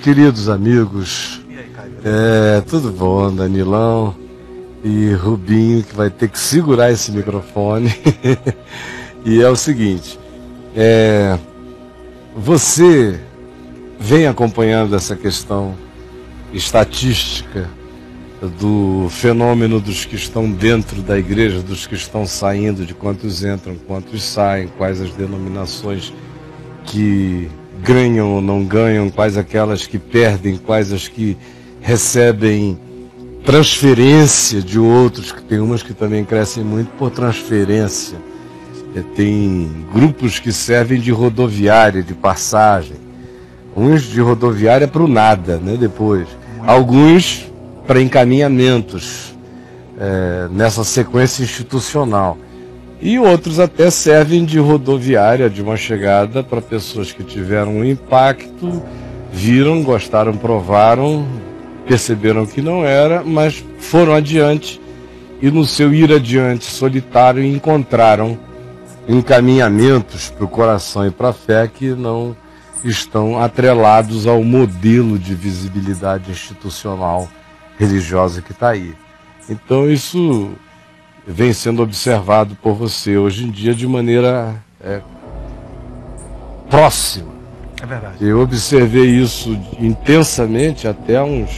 queridos amigos. E aí, Caio? Tudo bom, Danilão e Rubinho, que vai ter que segurar esse microfone. E é o seguinte, você vem acompanhando essa questão estatística do fenômeno dos que estão dentro da igreja, dos que estão saindo, de quantos entram, quantos saem, quais as denominações que ganham ou não ganham, quais aquelas que perdem, quais as que recebem transferência de outros, que tem umas que também crescem muito por transferência. Tem grupos que servem de rodoviária, de passagem, uns de rodoviária para o nada, né, depois. Alguns para encaminhamentos nessa sequência institucional. E outros até servem de rodoviária, de uma chegada para pessoas que tiveram um impacto, viram, gostaram, provaram, perceberam que não era, mas foram adiante e no seu ir adiante solitário encontraram encaminhamentos para o coração e para a fé que não estão atrelados ao modelo de visibilidade institucional religiosa que está aí. Então isso vem sendo observado por você hoje em dia de maneira próxima. É verdade. Eu observei isso intensamente até uns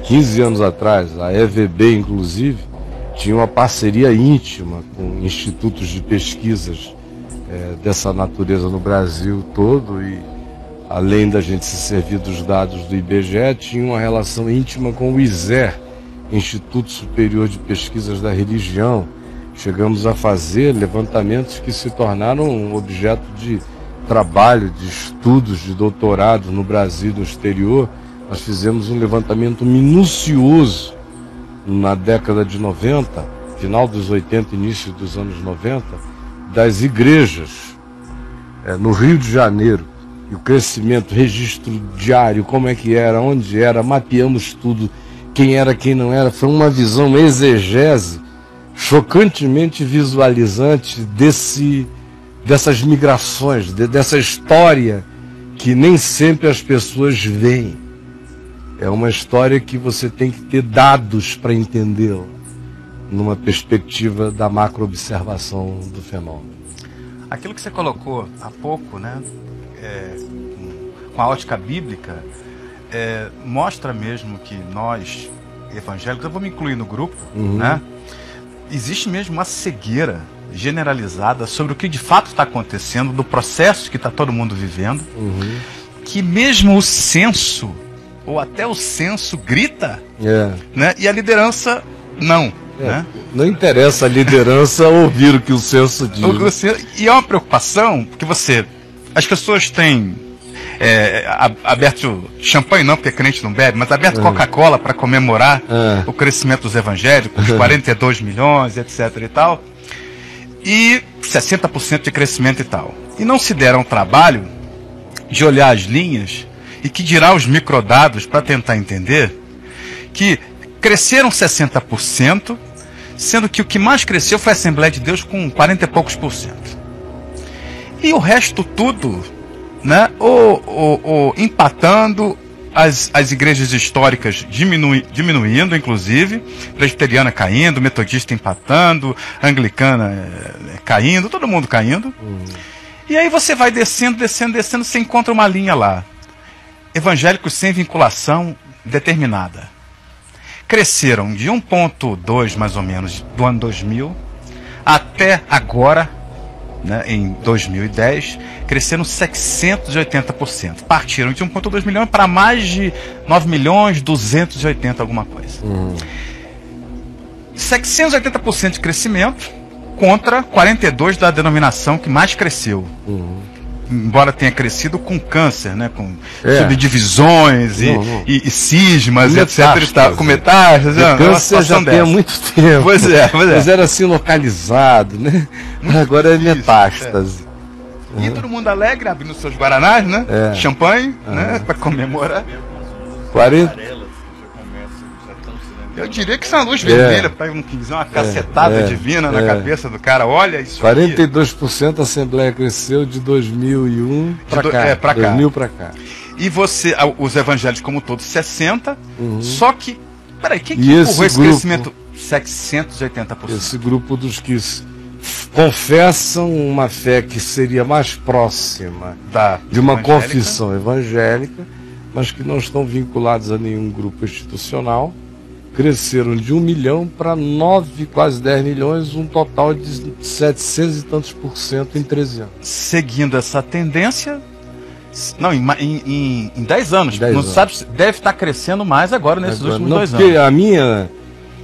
15 anos atrás. A EVB, inclusive, tinha uma parceria íntima com institutos de pesquisas dessa natureza no Brasil todo e, além da gente se servir dos dados do IBGE, tinha uma relação íntima com o ISER, Instituto Superior de Pesquisas da Religião. Chegamos a fazer levantamentos que se tornaram um objeto de trabalho, de estudos, de doutorado no Brasil e no exterior. Nós fizemos um levantamento minucioso na década de 90, final dos 80, início dos anos 90, das igrejas no Rio de Janeiro. E o crescimento, registro diário, como é que era, onde era, mapeamos tudo, quem era, quem não era. Foi uma visão exegese, chocantemente visualizante dessas migrações, dessa história que nem sempre as pessoas veem. É uma história que você tem que ter dados para entendê-la, numa perspectiva da macro-observação do fenômeno. Aquilo que você colocou há pouco, né, com a ótica bíblica, mostra mesmo que nós, evangélicos, eu vou me incluir no grupo, né, existe mesmo uma cegueira generalizada sobre o que de fato está acontecendo, do processo que está todo mundo vivendo, que mesmo o censo, ou até o censo grita, né, e a liderança não. Né? Não interessa a liderança ouvir o que o censo diz. E é uma preocupação, porque as pessoas têm aberto champanhe não, porque crente não bebe, mas aberto Coca-Cola para comemorar o crescimento dos evangélicos, 42 milhões, etc. e tal, e 60% de crescimento e tal. E não se deram o trabalho de olhar as linhas e que dirá os microdados para tentar entender que cresceram 60%, sendo que o que mais cresceu foi a Assembleia de Deus com 40 e poucos %. E o resto tudo, né, empatando, as igrejas históricas diminuindo, inclusive, presbiteriana caindo, metodista empatando, anglicana caindo, todo mundo caindo. E aí você vai descendo, você encontra uma linha lá. Evangélicos sem vinculação determinada. Cresceram de 1,2 mais ou menos do ano 2000 até agora, né, em 2010, cresceram 680%. Partiram de 1,2 milhão para mais de 9 milhões 280 alguma coisa. 680% de crescimento contra 42% da denominação que mais cresceu. Embora tenha crescido com câncer, né, com subdivisões e cismas, etc. Com metástases. O câncer já tem há muito tempo. Pois é. Mas era assim localizado, né? Agora é metástase. E todo mundo alegre, abrindo seus guaranás, né? Champanhe, né? Para comemorar. 40. Eu diria que isso é uma luz vermelha para um quiser uma cacetada divina na cabeça do cara. Olha isso. 42% a Assembleia cresceu de 2001 para cá. 2000 para cá. E você, os evangélicos como todos, 60%. Só que, peraí, quem que empurrou esse crescimento? 680%. Esse grupo dos que confessam uma fé que seria mais próxima de uma confissão evangélica, mas que não estão vinculados a nenhum grupo institucional, cresceram de 1 milhão para 9, quase 10 milhões, um total de 700 e tantos % em 13 anos. Seguindo essa tendência, não, em 10 anos, não sabe, deve estar crescendo mais agora nesses últimos 2 anos. Porque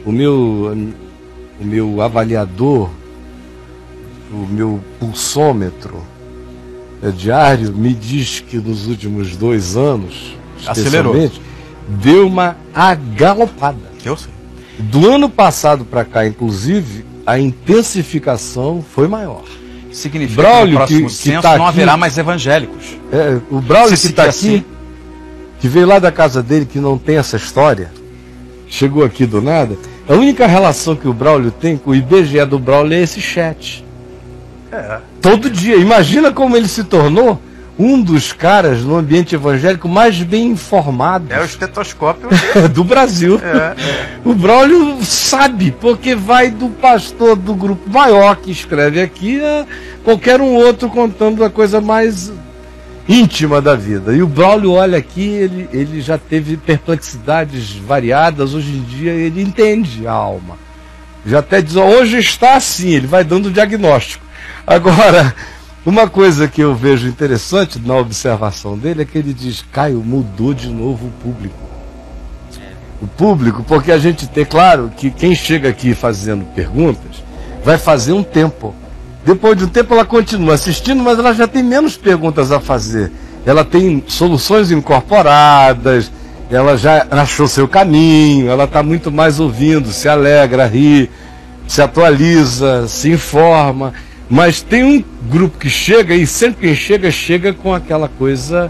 o meu avaliador, o meu pulsômetro diário me diz que nos últimos 2 anos, acelerou, deu uma agalopada. Eu sei. Do ano passado para cá, inclusive, a intensificação foi maior. Significa que no próximo censo não haverá mais evangélicos. O Braulio que está aqui, que veio lá da casa dele, que não tem essa história, chegou aqui do nada, a única relação que o Braulio tem com o IBGE do Braulio é esse chat. Todo dia. Imagina como ele se tornou um dos caras no ambiente evangélico mais bem informado. É o estetoscópio do Brasil. O Braulio sabe, porque vai do pastor do grupo maior que escreve aqui a qualquer um outro contando a coisa mais íntima da vida. E o Braulio olha aqui, ele já teve perplexidades variadas, hoje em dia ele entende a alma. Já até diz, hoje está assim, ele vai dando o diagnóstico. Agora, uma coisa que eu vejo interessante na observação dele é que ele diz, Caio, mudou de novo o público. O público, porque a gente tem, claro, que quem chega aqui fazendo perguntas, vai fazer um tempo. Depois de um tempo ela continua assistindo, mas ela já tem menos perguntas a fazer. Ela tem soluções incorporadas, ela já achou seu caminho, ela está muito mais ouvindo, se alegra, ri, se atualiza, se informa. Mas tem um grupo que chega, e sempre quem chega, chega com aquela coisa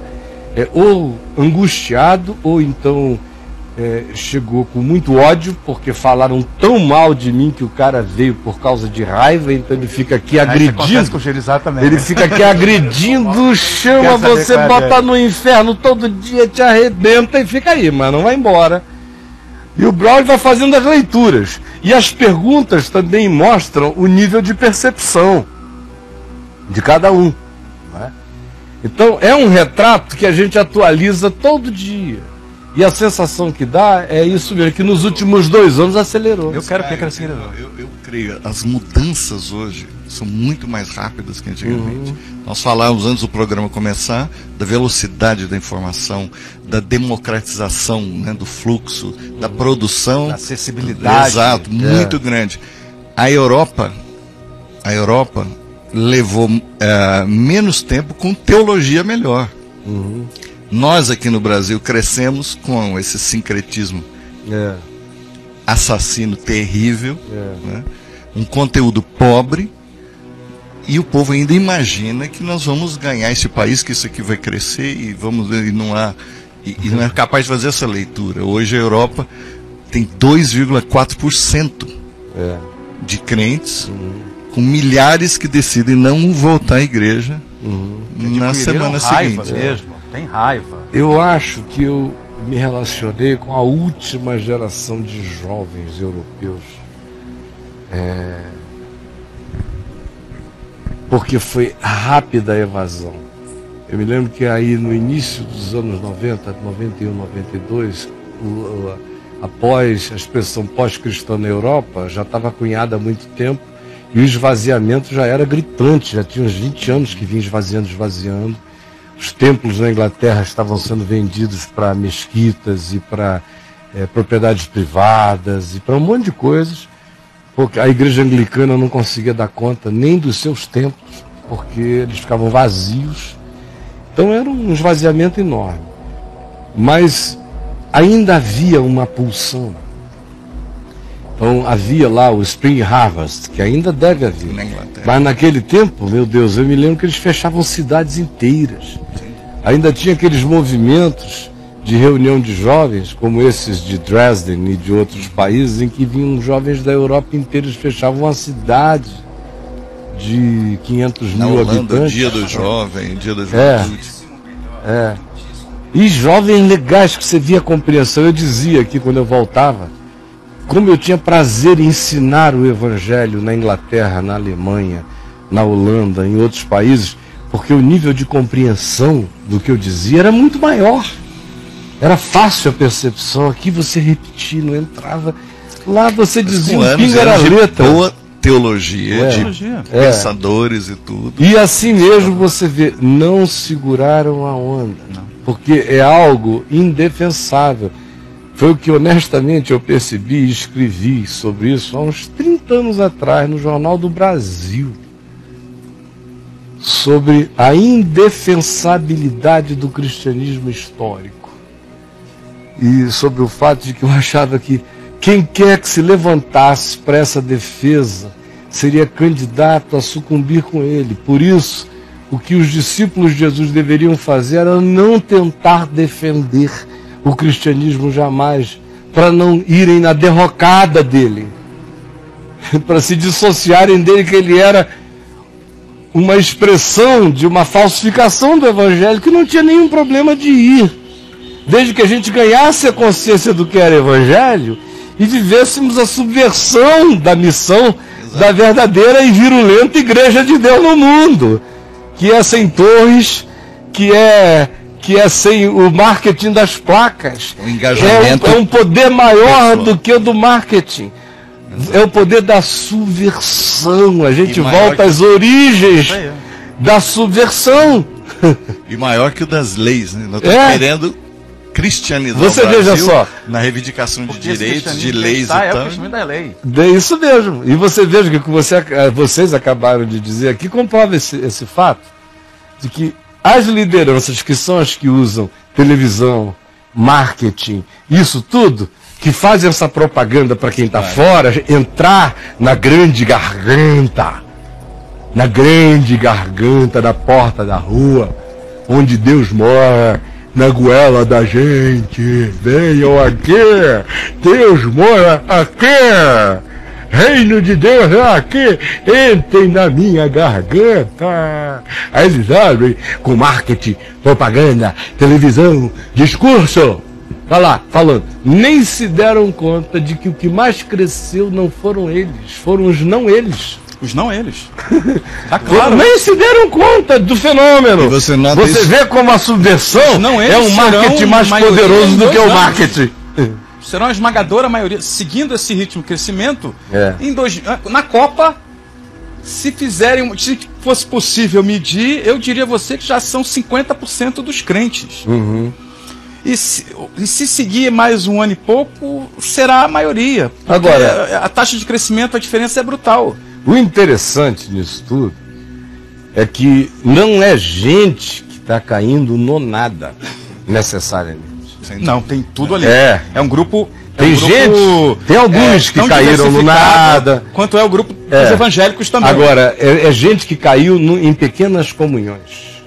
ou angustiado, ou então chegou com muito ódio, porque falaram tão mal de mim que o cara veio por causa de raiva, então ele fica aqui agredindo. Com o Gerizá também, ele fica aqui agredindo, chama você, bota no inferno todo dia, te arrebenta e fica aí, mas não vai embora. E o Braulio vai fazendo as leituras. E as perguntas também mostram o nível de percepção de cada um. Não é? Então é um retrato que a gente atualiza todo dia. E a sensação que dá é isso mesmo, que nos últimos 2 anos acelerou. Eu quero que acelerou. Eu creio, as mudanças hoje são muito mais rápidas que antigamente. Nós falávamos antes do programa começar da velocidade da informação, da democratização, né, do fluxo, da produção, da acessibilidade. Exato, muito grande. A Europa levou menos tempo com teologia melhor. Nós aqui no Brasil crescemos com esse sincretismo assassino terrível, né? Um conteúdo pobre, e o povo ainda imagina que nós vamos ganhar esse país, que isso aqui vai crescer e não é capaz de fazer essa leitura. Hoje a Europa tem 2,4% de crentes, com milhares que decidem não voltar à igreja na semana seguinte. Tem raiva. Eu acho que eu me relacionei com a última geração de jovens europeus. Porque foi rápida a evasão. Eu me lembro que aí no início dos anos 90, 91, 92, após a expressão pós-cristã na Europa, já estava cunhada há muito tempo, e o esvaziamento já era gritante, já tinha uns 20 anos que vinha esvaziando. Os templos na Inglaterra estavam sendo vendidos para mesquitas e para propriedades privadas e para um monte de coisas, porque a igreja anglicana não conseguia dar conta nem dos seus templos, porque eles ficavam vazios. Então era um esvaziamento enorme. Mas ainda havia uma pulsão. Então havia lá o Spring Harvest, que ainda deve haver. Mas naquele tempo, meu Deus, eu me lembro que eles fechavam cidades inteiras. Ainda tinha aqueles movimentos de reunião de jovens, como esses de Dresden e de outros países, em que vinham jovens da Europa inteira, eles fechavam uma cidade de 500 Na mil Holanda, habitantes. Dia do Jovem, Dia da Juventude. E jovens legais que você via a compreensão. Eu dizia aqui quando eu voltava, como eu tinha prazer em ensinar o Evangelho na Inglaterra, na Alemanha, na Holanda, em outros países, porque o nível de compreensão do que eu dizia era muito maior. Era fácil a percepção. Aqui você repetia, não entrava. Lá você dizia, o pingo era letra. Boa teologia, pensadores e tudo. E assim mesmo você vê, não seguraram a onda. Porque é algo indefensável. Foi o que honestamente eu percebi e escrevi sobre isso há uns 30 anos atrás no Jornal do Brasil. Sobre a indefensabilidade do cristianismo histórico. E sobre o fato de que eu achava que quem quer que se levantasse para essa defesa seria candidato a sucumbir com ele. Por isso, o que os discípulos de Jesus deveriam fazer era não tentar defender o cristianismo jamais, para não irem na derrocada dele, para se dissociarem dele, que ele era uma expressão de uma falsificação do evangelho, que não tinha nenhum problema de ir, desde que a gente ganhasse a consciência do que era evangelho e vivêssemos a subversão da missão da verdadeira e virulenta Igreja de Deus no mundo, que é sem torres, que é sem o marketing das placas. O engajamento é um poder maior do que o do marketing. É o poder da subversão. A gente volta às origens da subversão. E maior que o das leis, né? Nós estamos querendo cristianizar Você o Brasil, veja só, na reivindicação de direitos, de leis e tal. É o tal. crescimento da lei. É isso mesmo. E você veja que vocês acabaram de dizer aqui, comprova esse fato, de que as lideranças, que são as que usam televisão, marketing, isso tudo, que fazem essa propaganda para quem está fora, entrar na grande garganta da porta da rua, onde Deus mora, na goela da gente. Venham aqui, Deus mora aqui, reino de Deus é aqui, entrem na minha garganta. Aí eles abrem com marketing, propaganda, televisão, discurso. Tá lá, falando. Nem se deram conta de que o que mais cresceu não foram eles, foram os não eles. Os não eles. Tá claro. Nem se deram conta do fenômeno. E você vê como a subversão é um marketing mais poderoso do que o marketing. Serão a esmagadora maioria, seguindo esse ritmo de crescimento, na Copa, se fosse possível medir, eu diria a você que já são 50% dos crentes. Uhum. E se seguir mais um ano e pouco, será a maioria. Agora, a taxa de crescimento, a diferença é brutal. O interessante nisso tudo é que não é gente que está caindo no nada, necessariamente. Não, tem tudo ali. É um grupo. Tem alguns que caíram no nada. Quanto é o grupo dos evangélicos também. Agora, é gente que caiu em pequenas comunhões.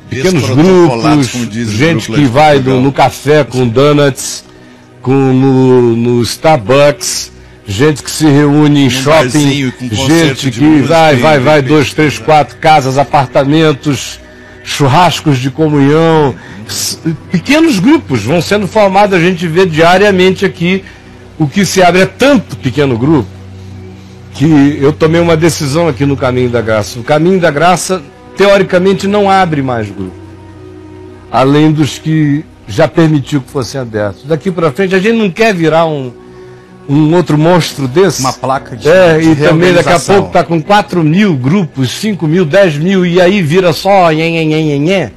Pequenos grupos, gente que vai no café com donuts, no Starbucks, gente que se reúne em shopping, gente que vai 2, 3, 4 casas, apartamentos, churrascos de comunhão. Pequenos grupos vão sendo formados, a gente vê diariamente aqui o que se abre. É tanto pequeno grupo que eu tomei uma decisão aqui no Caminho da Graça. O Caminho da Graça, teoricamente, não abre mais grupo, além dos que já permitiu que fossem abertos. Daqui para frente, a gente não quer virar um outro monstro desse. Uma placa de e também daqui a pouco está com 4 mil grupos, 5 mil, 10 mil, e aí vira só nhenhenhenhenhen.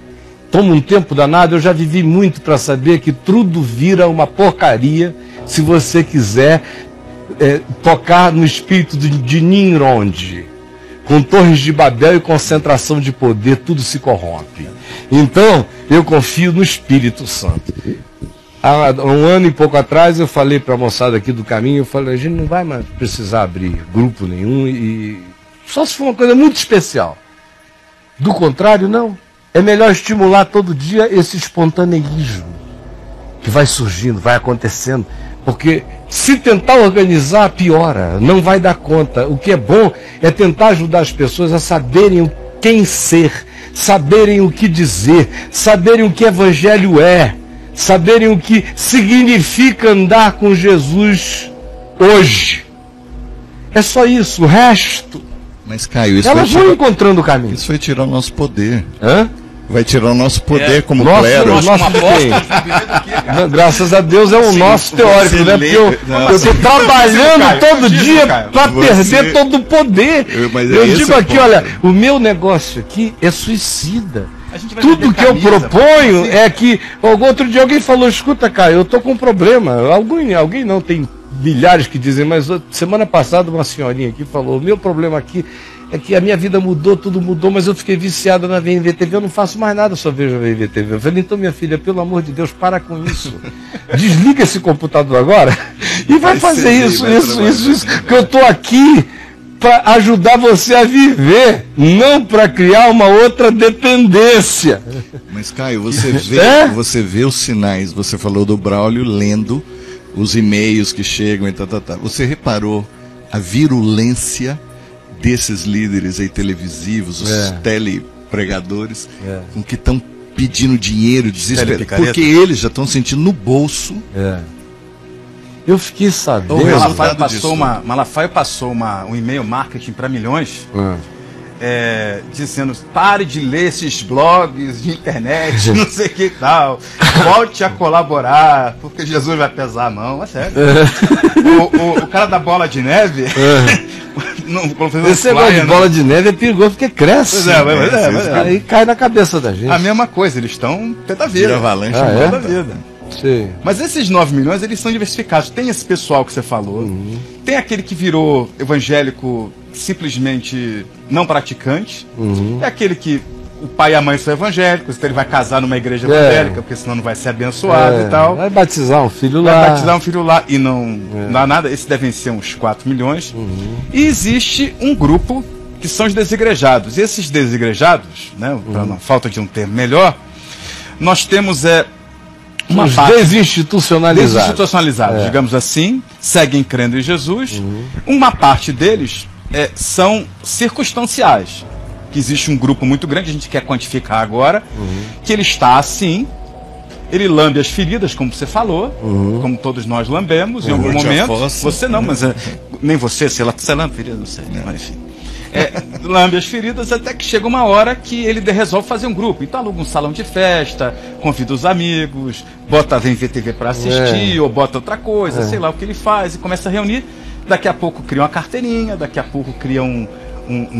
Toma um tempo danado. Eu já vivi muito para saber que tudo vira uma porcaria se você quiser tocar no espírito de Nimrod. Com torres de Babel e concentração de poder, tudo se corrompe. Então, eu confio no Espírito Santo. Há um ano e pouco atrás eu falei para a moçada aqui do Caminho, eu falei, a gente não vai mais precisar abrir grupo nenhum, e só se for uma coisa muito especial. Do contrário, não. É melhor estimular todo dia esse espontaneísmo. que vai surgindo, vai acontecendo. Porque se tentar organizar, piora, não vai dar conta. O que é bom é tentar ajudar as pessoas a saberem quem ser, saberem o que dizer, saberem o que evangelho é, saberem o que significa andar com Jesus hoje. É só isso, o resto. Mas, Caio, isso elas vão encontrando o caminho. Isso vai tirar o nosso poder. Hã? Vai tirar o nosso poder como nosso, clero. Graças a Deus é o nosso teórico, né? Porque eu estou trabalhando todo dia para perder todo o poder. Eu digo aqui, olha, o meu negócio aqui é suicida. Tudo que eu proponho é que... Outro dia alguém falou, escuta, Caio, eu estou com um problema. Alguém não, tem milhares que dizem, mas semana passada uma senhorinha aqui falou, o meu problema aqui é que a minha vida mudou, tudo mudou, mas eu fiquei viciada na VMVTV, eu não faço mais nada, só vejo a VMVTV. Eu falei, então minha filha, pelo amor de Deus, para com isso. Desliga esse computador agora e vai fazer isso, que eu estou aqui para ajudar você a viver, não para criar uma outra dependência. Mas, Caio, você vê os sinais, você falou do Braulio lendo os e-mails que chegam e tal. Você reparou a virulência desses líderes aí televisivos, os telepregadores, com que estão pedindo dinheiro, desesperado, porque eles já estão sentindo no bolso. Eu fiquei sabendo. O Malafaia passou um e-mail marketing para milhões, dizendo, pare de ler esses blogs de internet, não sei o que tal, volte a colaborar, porque Jesus vai pesar a mão, é sério. O cara da bola de neve... Esse negócio de bola de neve é perigoso porque cresce. Aí cai na cabeça da gente. A mesma coisa, eles estão pé da vida. Avalanche pé da vida. Sim. Mas esses 9 milhões, eles são diversificados. Tem esse pessoal que você falou, tem aquele que virou evangélico simplesmente não praticante, é aquele que o pai e a mãe são evangélicos, então ele vai casar numa igreja evangélica, porque senão não vai ser abençoado e tal. Vai batizar um filho lá. Vai batizar um filho lá e não dá nada. Esses devem ser uns 4 milhões. E existe um grupo que são os desigrejados. E esses desigrejados, né, para falta de um termo melhor, nós temos uma parte desinstitucionalizados, digamos assim, seguem crendo em Jesus. Uma parte deles são circunstanciais. Que existe um grupo muito grande, a gente quer quantificar agora, que ele está assim, ele lambe as feridas, como você falou, como todos nós lambemos em algum momento. Você não, mas nem você, sei lá, você lambe feridas, não sei, mas enfim. Lambe as feridas até que chega uma hora que ele resolve fazer um grupo. Então aluga um salão de festa, convida os amigos, bota a VMVTV para assistir, ou bota outra coisa, sei lá o que ele faz, e começa a reunir. Daqui a pouco cria uma carteirinha, daqui a pouco cria um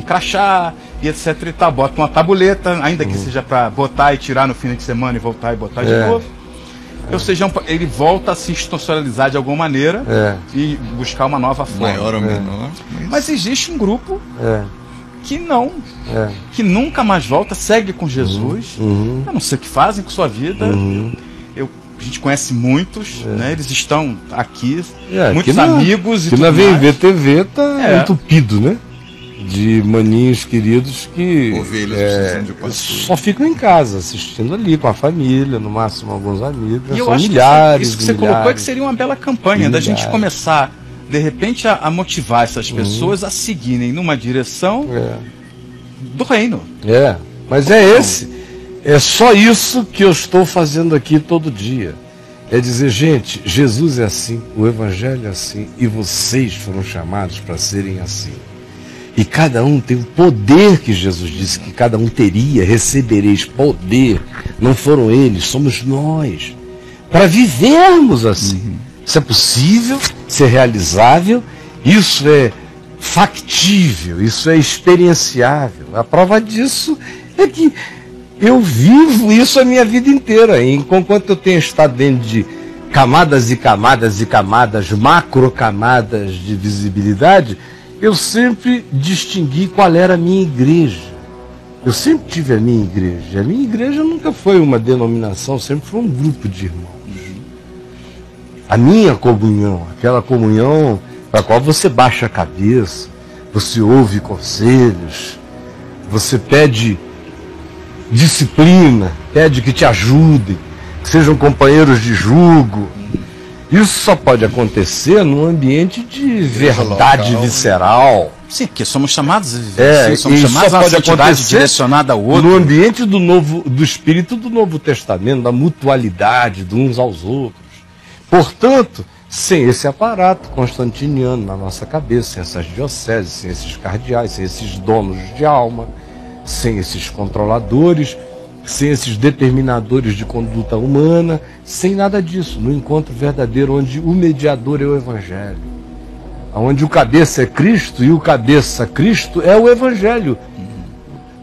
crachá e etc e tal, bota uma tabuleta, ainda que seja para botar e tirar no fim de semana e voltar e botar de novo. Ou seja, ele volta a se institucionalizar de alguma maneira e buscar uma nova forma. Maior ou menor. Mas existe um grupo que não, que nunca mais volta, segue com Jesus. Eu não sei o que fazem com sua vida. A gente conhece muitos, né? Eles estão aqui, muitos amigos e tudo mais. Que na VMVTV tá entupido, né? De maninhos queridos que só ficam em casa, assistindo ali com a família, no máximo alguns amigos. E eu são acho milhares, que isso que você colocou é que seria uma bela campanha da gente começar, de repente, a motivar essas pessoas a seguirem numa direção do reino. Mas é só isso que eu estou fazendo aqui todo dia. É dizer, gente, Jesus é assim, o Evangelho é assim, e vocês foram chamados para serem assim. E cada um tem o poder que Jesus disse que cada um teria, recebereis poder. Não foram eles, somos nós. Para vivermos assim. Isso é possível, isso é realizável, isso é factível, isso é experienciável. A prova disso é que eu vivo isso a minha vida inteira. Enquanto eu tenho estado dentro de camadas e camadas e camadas, macrocamadas de visibilidade, eu sempre distingui qual era a minha igreja. Eu sempre tive a minha igreja. A minha igreja nunca foi uma denominação, sempre foi um grupo de irmãos. A minha comunhão, aquela comunhão para a qual você baixa a cabeça, você ouve conselhos, você pede disciplina, pede que te ajudem, que sejam companheiros de jugo. Isso só pode acontecer num ambiente de verdade visceral. Sim, porque somos chamados a viver, somos chamados a uma santidade direcionada ao outro. No ambiente do Espírito do Novo Testamento, da mutualidade de uns aos outros. Portanto, sem esse aparato constantiniano na nossa cabeça, sem essas dioceses, sem esses cardeais, sem esses donos de alma, sem esses controladores, sem esses determinadores de conduta humana, sem nada disso, no encontro verdadeiro, onde o mediador é o Evangelho, onde o cabeça é Cristo e o cabeça Cristo é o Evangelho.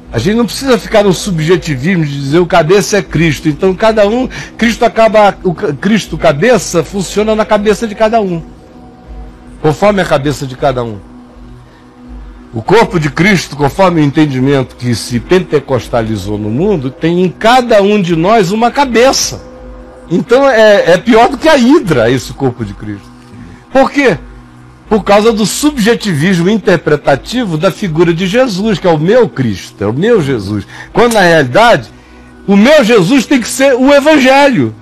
A gente não precisa ficar no subjetivismo de dizer o cabeça é Cristo. Então cada um, Cristo cabeça funciona na cabeça de cada um, conforme a cabeça de cada um. O corpo de Cristo, conforme o entendimento que se pentecostalizou no mundo, tem em cada um de nós uma cabeça. Então é pior do que a hidra esse corpo de Cristo. Por quê? Por causa do subjetivismo interpretativo da figura de Jesus, que é o meu Cristo, é o meu Jesus. Quando na realidade, o meu Jesus tem que ser o Evangelho.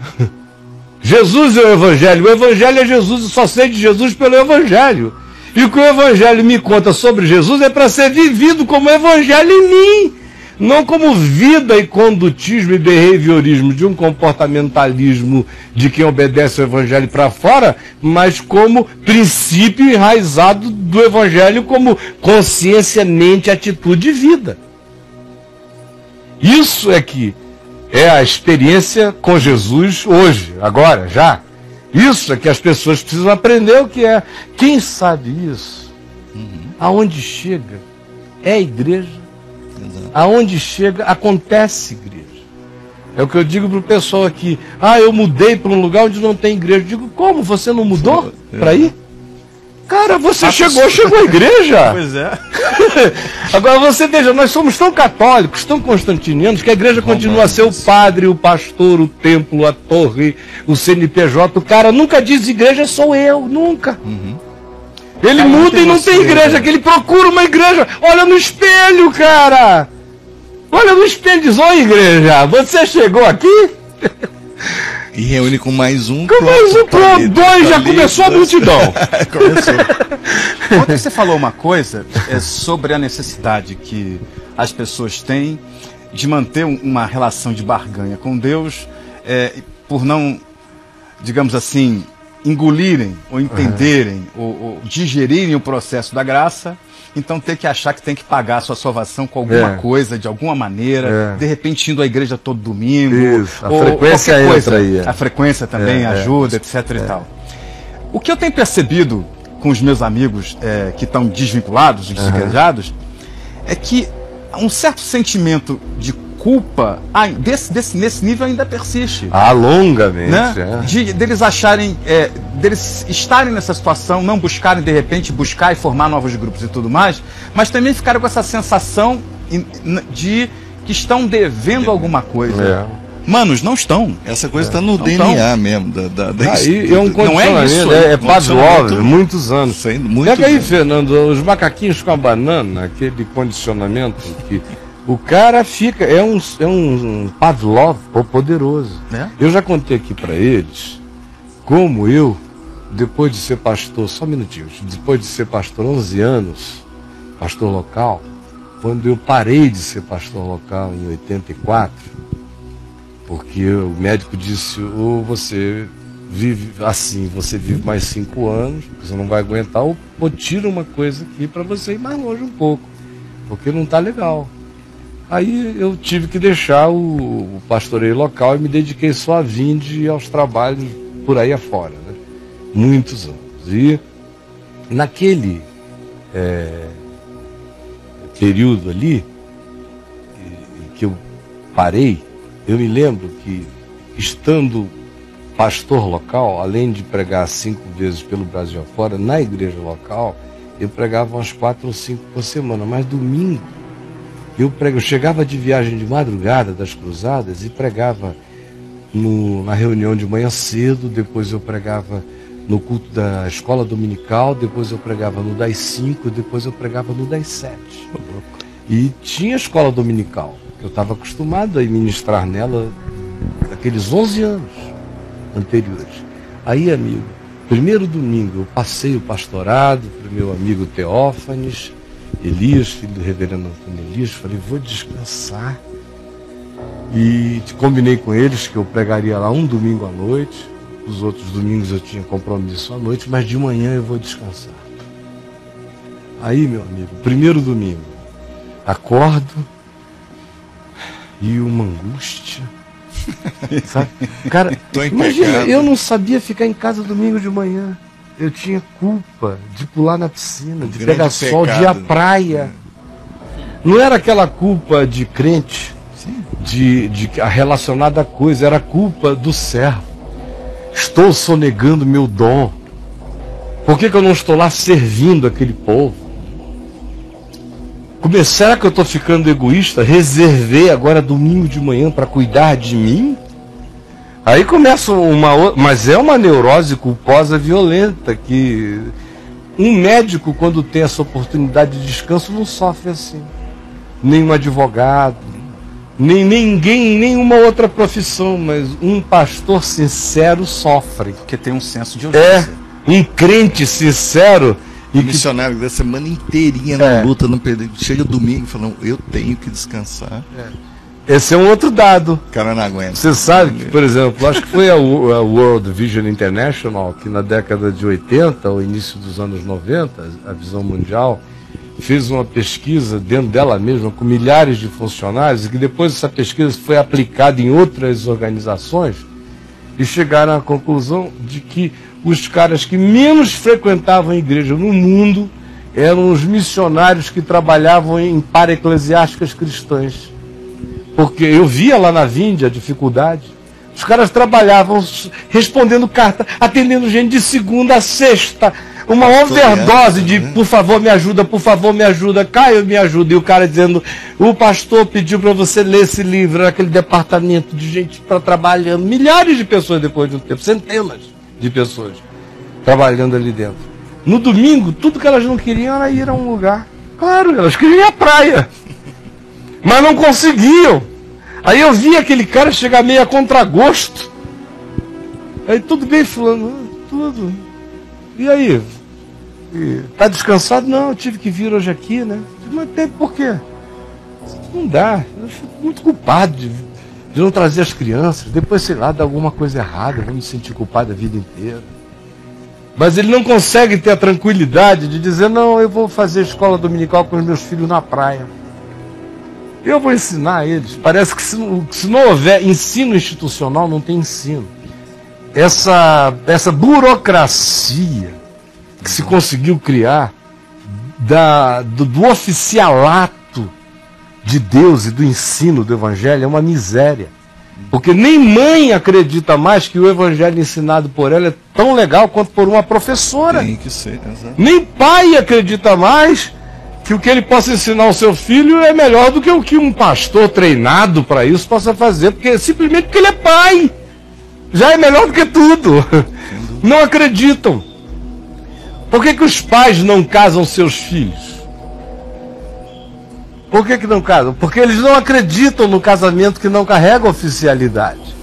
Jesus é o Evangelho é Jesus, eu só sei de Jesus pelo Evangelho. E o que o Evangelho me conta sobre Jesus é para ser vivido como Evangelho em mim. Não como vida e condutismo e behaviorismo de um comportamentalismo de quem obedece o Evangelho para fora, mas como princípio enraizado do Evangelho como consciência, mente, atitude e vida. Isso é que é a experiência com Jesus hoje, agora, já. Isso é que as pessoas precisam aprender o que é. Quem sabe isso? Aonde chega é a igreja. Aonde chega, acontece igreja. É o que eu digo para o pessoal aqui. Eu mudei para um lugar onde não tem igreja. Eu digo, como? Você não mudou para ir? Cara, você chegou à igreja. Pois é. Agora você veja, nós somos tão católicos, tão constantinianos, que a igreja continua a ser o padre, o pastor, o templo, a torre, o CNPJ. O cara nunca diz igreja sou eu, nunca. Ele muda e não tem igreja, que ele procura uma igreja. Olha no espelho, cara. Olha no espelho e diz, ô igreja, você chegou aqui? E reúne com mais um. Com mais um, pronto, dois, já começou a multidão. Começou. Ontem você falou uma coisa sobre a necessidade que as pessoas têm de manter uma relação de barganha com Deus, por não, digamos assim, engolirem ou entenderem ou digerirem o processo da graça. Então ter que achar que tem que pagar a sua salvação com alguma coisa, de alguma maneira, de repente indo à igreja todo domingo. Isso, a frequência entra aí. A frequência também ajuda, etc. e tal. O que eu tenho percebido com os meus amigos que estão desvinculados, desigrejados, é que um certo sentimento de culpa nesse nível ainda persiste. Longamente. Né? Deles acharem, deles estarem nessa situação, não buscarem de repente, buscar e formar novos grupos e tudo mais, mas também ficarem com essa sensação de que estão devendo alguma coisa. Manos, não estão. Essa coisa está no DNA mesmo. É um condicionamento, é Pavlov, muitos anos. Pega aí, Fernando, os macaquinhos com a banana, aquele condicionamento que o cara fica, é um Pavlov poderoso. Eu já contei aqui para eles como eu, depois de ser pastor, só um minutinho, depois de ser pastor 11 anos, pastor local, quando eu parei de ser pastor local em 84, porque o médico disse, ou você vive assim, você vive mais 5 anos, você não vai aguentar, ou tira uma coisa aqui para você ir mais longe um pouco, porque não está legal. Aí eu tive que deixar o pastoreio local e me dediquei só a vinde e aos trabalhos por aí afora, né? Muitos anos. E naquele período ali que eu parei, eu me lembro que, estando pastor local, além de pregar 5 vezes pelo Brasil afora, na igreja local, eu pregava umas 4 ou 5 por semana, mas domingo eu chegava de viagem de madrugada das cruzadas e pregava na reunião de manhã cedo, depois eu pregava no culto da escola dominical, depois eu pregava no das 5, depois eu pregava no das 7. E tinha escola dominical, eu estava acostumado a ministrar nela naqueles 11 anos anteriores. Aí, amigo, primeiro domingo eu passei o pastorado para o meu amigo Teófanes Elias, filho do reverendo Antônio Elias, falei, vou descansar. E combinei com eles que eu pregaria lá um domingo à noite, os outros domingos eu tinha compromisso à noite, mas de manhã eu vou descansar. Aí, meu amigo, primeiro domingo, acordo e uma angústia, sabe? Cara, imagina, eu não sabia ficar em casa domingo de manhã. Eu tinha culpa de pular na piscina, de pegar sol, de ir à praia. Não era aquela culpa de crente, de relacionada à coisa, era a culpa do servo. Estou sonegando meu dom. Por que eu não estou lá servindo aquele povo? Será que eu estou ficando egoísta? Reservei agora domingo de manhã para cuidar de mim? Aí começa mas é uma neurose culposa violenta, que um médico, quando tem essa oportunidade de descanso, não sofre assim. Nem um advogado, nem ninguém, nenhuma outra profissão, mas um pastor sincero sofre. Porque tem um senso de urgência. Um crente sincero. E missionário da semana inteirinha na luta, não perdeu. Chega domingo falando, eu tenho que descansar. Esse é um outro dado. O cara não aguenta. Você sabe que, por exemplo, acho que foi a World Vision International, que na década de 80, ou início dos anos 90, a Visão Mundial, fez uma pesquisa dentro dela mesma, com milhares de funcionários, e que depois essa pesquisa foi aplicada em outras organizações, e chegaram à conclusão de que os caras que menos frequentavam a igreja no mundo eram os missionários que trabalhavam em para-eclesiásticas cristãs. Porque eu via lá na Víndia a dificuldade. Os caras trabalhavam respondendo carta, atendendo gente de segunda a sexta. Uma overdose de por favor me ajuda, Caio me ajuda. E o cara dizendo, o pastor pediu para você ler esse livro. Era aquele departamento de gente para trabalhando. Milhares de pessoas depois de um tempo, centenas de pessoas trabalhando ali dentro. No domingo, tudo que elas não queriam era ir a um lugar. Claro, elas queriam ir à praia. Mas não conseguiam. Aí eu vi aquele cara chegar meio a contragosto. Aí tudo bem, fulano? Tudo. E aí? Tá descansado? Não, eu tive que vir hoje aqui, né? Mas tem por quê? Não dá. Eu fico muito culpado de não trazer as crianças. Depois, sei lá, dá alguma coisa errada. Eu vou me sentir culpado a vida inteira. Mas ele não consegue ter a tranquilidade de dizer, não, eu vou fazer escola dominical com os meus filhos na praia. Eu vou ensinar eles. Parece que se não houver ensino institucional, não tem ensino. Essa burocracia que se conseguiu criar do oficialato de Deus e do ensino do Evangelho é uma miséria. Porque nem mãe acredita mais que o Evangelho ensinado por ela é tão legal quanto por uma professora. Tem que ser, exato. Nem pai acredita mais que o que ele possa ensinar ao seu filho é melhor do que o que um pastor treinado para isso possa fazer, simplesmente porque ele é pai. Já é melhor do que tudo. Não acreditam. Por que os pais não casam seus filhos? Por que não casam? Porque eles não acreditam no casamento que não carrega oficialidade.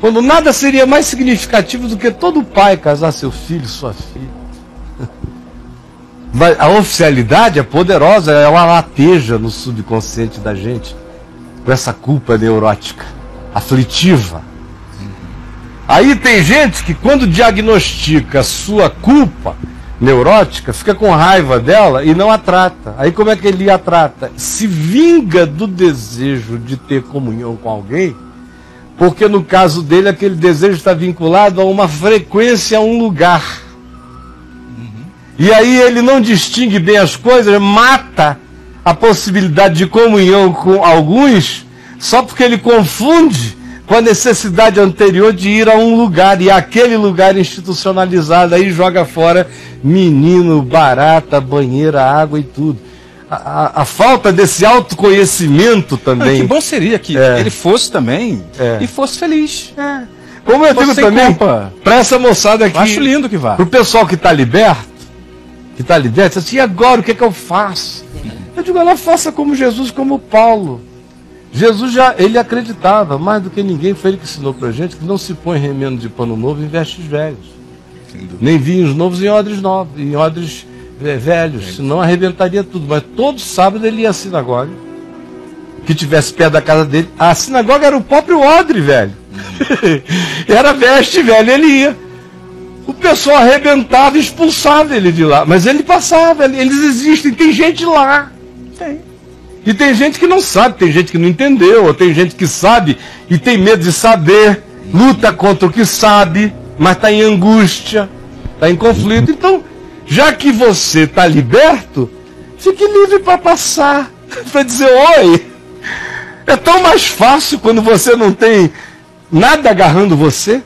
Quando nada seria mais significativo do que todo pai casar seu filho, sua filha. A oficialidade é poderosa, ela lateja no subconsciente da gente com essa culpa neurótica, aflitiva. Aí tem gente que quando diagnostica a sua culpa neurótica, fica com raiva dela e não a trata. Aí como é que ele a trata? Se vinga do desejo de ter comunhão com alguém, porque no caso dele aquele desejo está vinculado a uma frequência, a um lugar. E aí ele não distingue bem as coisas, mata a possibilidade de comunhão com alguns, só porque ele confunde com a necessidade anterior de ir a um lugar, e aquele lugar institucionalizado, aí joga fora menino, barata, banheira, água e tudo. A falta desse autoconhecimento também. Que bom seria que ele fosse também e fosse feliz. Como eu digo também, para essa moçada aqui, acho lindo que vá. Para o pessoal que está liberto, assim, e agora o que é que eu faço? Eu digo, ela faça como Jesus, como Paulo. Jesus ele acreditava, mais do que ninguém, foi ele que ensinou pra gente, que não se põe remendo de pano novo em vestes velhos. Nem vinhos novos em odres novos, em odres velhos, senão arrebentaria tudo. Mas todo sábado ele ia à sinagoga, que tivesse perto da casa dele. A sinagoga era o próprio odre velho. Era veste velho, ele ia. O pessoal arrebentava e expulsava ele de lá. Mas ele passava, eles existem, tem gente lá. Tem. E tem gente que não sabe, tem gente que não entendeu, ou tem gente que sabe e tem medo de saber, luta contra o que sabe, mas está em angústia, está em conflito. Então, já que você está liberto, fique livre para passar, para dizer oi. É tão mais fácil quando você não tem nada agarrando você.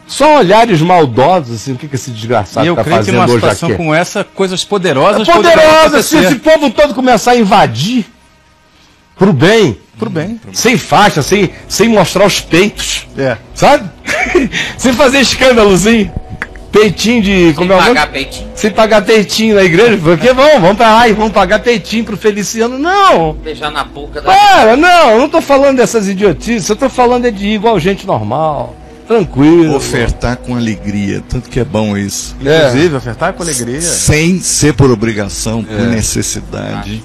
Só olhares maldosos, assim, o que esse desgraçado está fazendo hoje aqui? Eu creio que numa situação como essa, coisas poderosas... Poderosas, se esse povo todo começar a invadir, pro bem, sem faixa, sem mostrar os peitos, sabe? Sem fazer escândalozinho, peitinho de... Sem pagar peitinho. Sem pagar peitinho na igreja, porque vamos pra lá e vamos pagar peitinho pro Feliciano, não! Beijar na boca da... Para, não tô falando dessas idiotices, eu tô falando de igual gente normal. Tranquilo. Ofertar com alegria, tanto que é bom isso. Inclusive, ofertar com alegria. Sem ser por obrigação, por necessidade.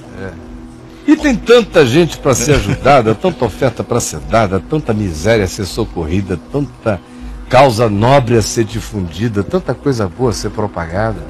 E tem tanta gente para ser ajudada, tanta oferta para ser dada, tanta miséria a ser socorrida, tanta causa nobre a ser difundida, tanta coisa boa a ser propagada.